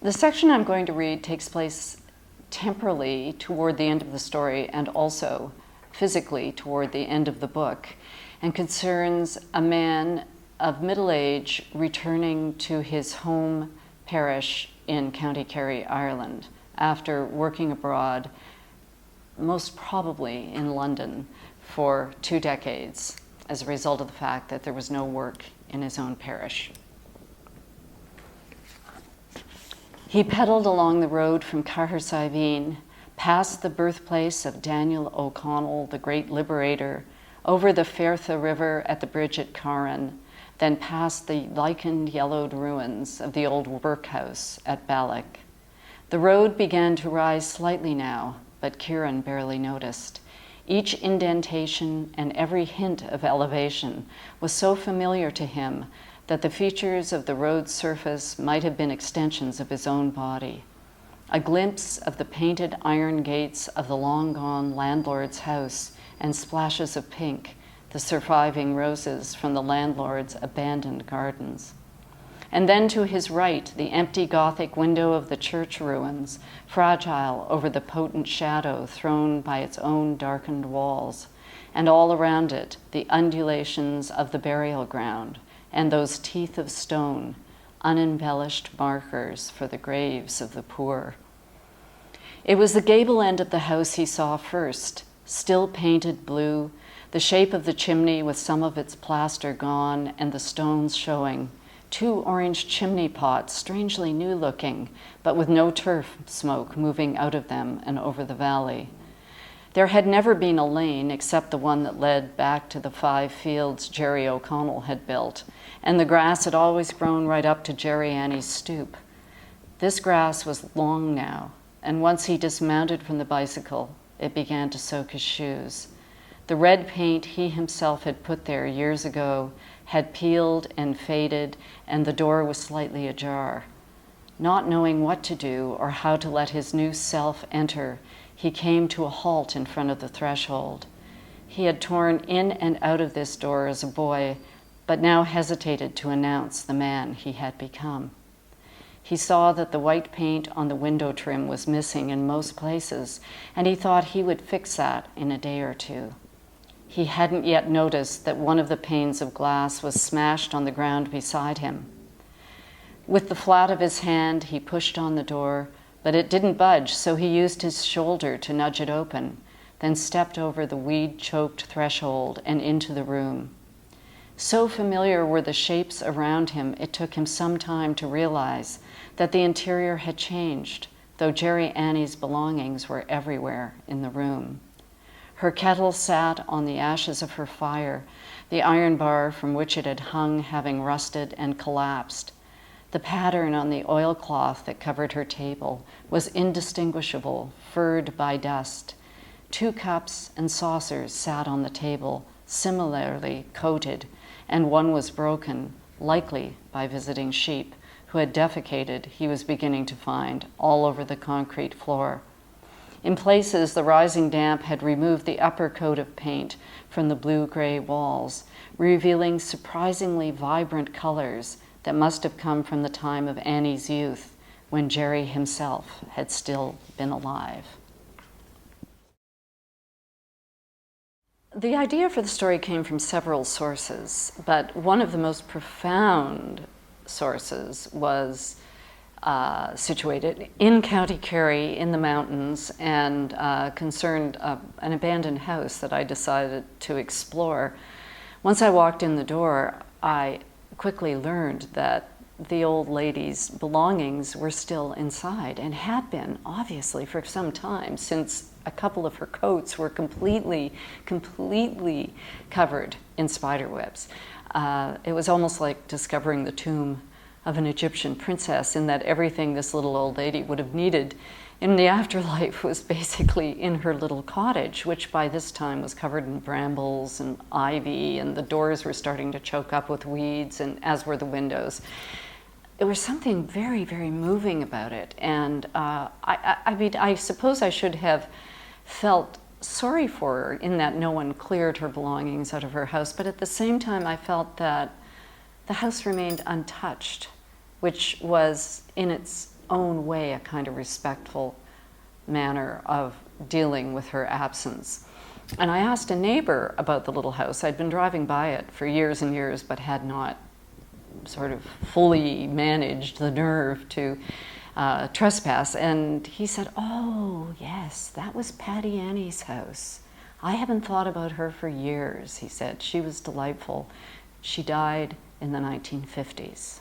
The section I'm going to read takes place temporally toward the end of the story and also physically toward the end of the book, and concerns a man of middle age returning to his home parish in County Kerry, Ireland, after working abroad, most probably in London, for 2 decades as a result of the fact that there was no work in his own parish. He pedaled along the road from Cahersiveen, past the birthplace of Daniel O'Connell, the great liberator, over the Firtha River at the bridge at Carron, then past the lichened, yellowed ruins of the old workhouse at Balloch. The road began to rise slightly now, but Kieran barely noticed. Each indentation and every hint of elevation was so familiar to him that the features of the road's surface might have been extensions of his own body. A glimpse of the painted iron gates of the long-gone landlord's house and splashes of pink, the surviving roses from the landlord's abandoned gardens. And then to his right, the empty Gothic window of the church ruins, fragile over the potent shadow thrown by its own darkened walls, and all around it, the undulations of the burial ground, and those teeth of stone, unembellished markers for the graves of the poor. It was the gable end of the house he saw first, still painted blue, the shape of the chimney with some of its plaster gone and the stones showing, 2 orange chimney pots, strangely new-looking, but with no turf smoke moving out of them and over the valley. There had never been a lane except the one that led back to the 5 fields Jerry O'Connell had built, and the grass had always grown right up to Jerry Annie's stoop. This grass was long now, and once he dismounted from the bicycle, it began to soak his shoes. The red paint he himself had put there years ago had peeled and faded, and the door was slightly ajar. Not knowing what to do or how to let his new self enter, he came to a halt in front of the threshold. He had torn in and out of this door as a boy, but now hesitated to announce the man he had become. He saw that the white paint on the window trim was missing in most places, and he thought he would fix that in a day or 2. He hadn't yet noticed that one of the panes of glass was smashed on the ground beside him. With the flat of his hand, he pushed on the door, but it didn't budge, so he used his shoulder to nudge it open, then stepped over the weed-choked threshold and into the room. So familiar were the shapes around him, it took him some time to realize that the interior had changed, though Jerry Annie's belongings were everywhere in the room. Her kettle sat on the ashes of her fire, the iron bar from which it had hung having rusted and collapsed. The pattern on the oilcloth that covered her table was indistinguishable, furred by dust. 2 cups and saucers sat on the table, similarly coated, and one was broken, likely by visiting sheep, who had defecated, he was beginning to find, all over the concrete floor. In places, the rising damp had removed the upper coat of paint from the blue-gray walls, revealing surprisingly vibrant colors that must have come from the time of Annie's youth, when Jerry himself had still been alive. The idea for the story came from several sources, but one of the most profound sources was situated in County Kerry in the mountains and concerned an abandoned house that I decided to explore. Once I walked in the door, I quickly learned that the old lady's belongings were still inside and had been, obviously, for some time, since a couple of her coats were completely covered in spider webs. It was almost like discovering the tomb of an Egyptian princess, in that everything this little old lady would have needed in the afterlife was basically in her little cottage, which by this time was covered in brambles and ivy, and the doors were starting to choke up with weeds, and as were the windows. There was something very, very moving about it, and I suppose I should have felt sorry for her in that no one cleared her belongings out of her house, but at the same time I felt that the house remained untouched, which was in its own way, a kind of respectful manner of dealing with her absence. And I asked a neighbor about the little house. I'd been driving by it for years and years, but had not sort of fully managed the nerve to trespass. And he said, "Oh, yes, that was Patty Annie's house. I haven't thought about her for years," he said. "She was delightful. She died in the 1950s.